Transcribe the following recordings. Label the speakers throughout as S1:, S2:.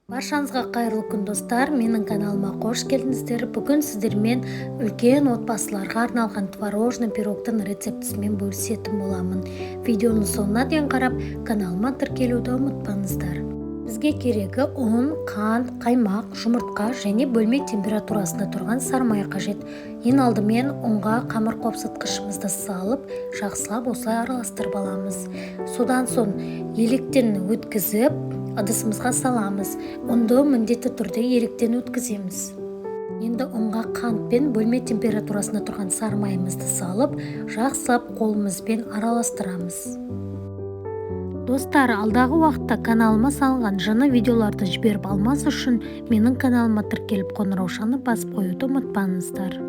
S1: Баршаңызға қайырлы күн достар, менің каналыма қош келдіңіздер. Бүгін сіздермен үлкен отбасыларға арналған творожный пирогтың рецептісімен бөлісетін боламын. Видеоны соңына дейін қарап, каналыма тіркелуді ұмытпаңыздар. Бізге керегі ұн, қант, қаймақ, жұмыртқа және бөлме температурасында тұрған сары май қажет. Ең алдымен ұнға қамыр қопсытқышымызды салып, жақсылап осылай араластырып аламыз. Содан соң електен өткізіп, ыдысымызға саламыз. Ұнды міндетті түрде електен өткіземіз. Енді ұнға қант пен бөлме температурасында тұрған сары майымызды салып, жақсылап қолымызбен араластырамыз. Достар, алдағы уақытта каналыма салынған жаңа видеоларды жіберіп алмас үшін менің каналыма тіркеліп қоңыраушаны басып қоюды ұмытпаңыздар.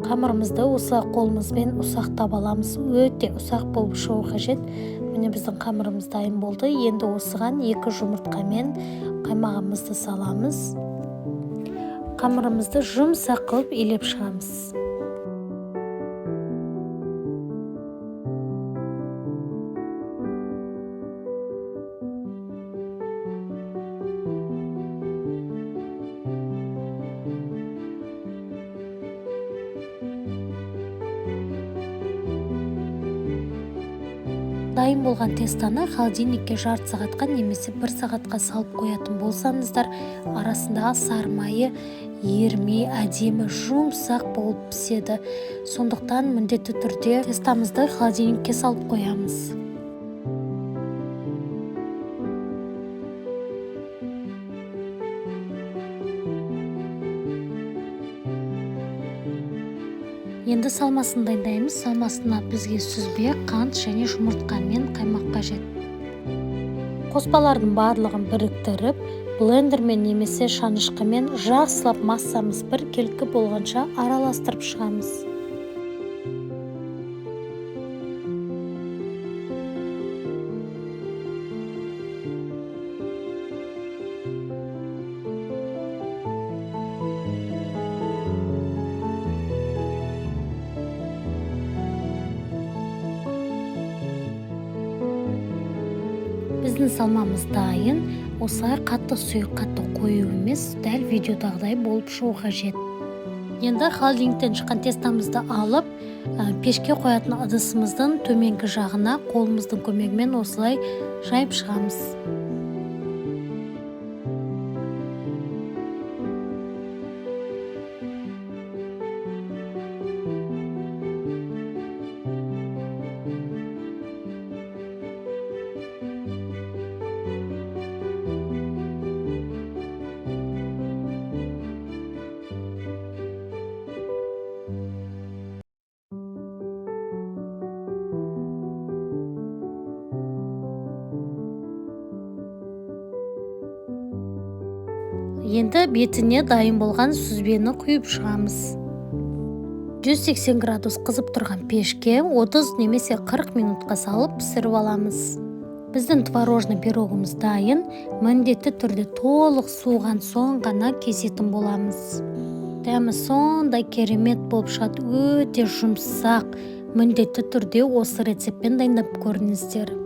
S1: Қамырымызды ұсақ қолымызбен ұсақтап аламыз. Өте ұсақ болып шығу қажет. Міне біздің қамырымыз дайын болды. Енді осыған 2 жұмыртқа мен қаймағымызды саламыз. Қамырымызды жұмсақ қылып илеп шығамыз. Дайын болған тестаны холодильникке жарты сағатқа немесе 1 сағатқа салып қоятын болсаңыздар, арасындағы сары майы ерімей, әдемі жұмсақ болып піседі. Сондықтан міндетті түрде тестамызды холодильникке салып қоямыз. Енді салмасын дайындаймыз. Салмасына бізге сүзбе, қант және жұмыртқа мен қаймақ қажет. Қоспалардың барлығын біріктіріп, блендермен немесе шанышқымен жақсылап массамыз біркелкі болғанша араластырып шығамыз. Біздің салмамыз дайын. Осылай қатты сұйық, қатты қою емес, дәл видеодағыдай болып шығу қажет. Енді холодильниктен шыққан тестамызды алып, пешке қоятын ыдысымыздың төменгі жағына қолымыздың көмегімен осылай жайып шығамыз. Енді бетіне дайын болған сүзбені құйып шығамыз. 180 градус қызып тұрған пешке 30 немесе 40 минутқа салып пісіріп аламыз. Біздің творожный пирогымыз дайын. Міндетті түрде толық суыған соң ғана кесетін боламыз. Дәмі сондай керемет болып шығады, өте жұмсақ. Міндетті түрде осы рецептпен дайындап көріңіздер.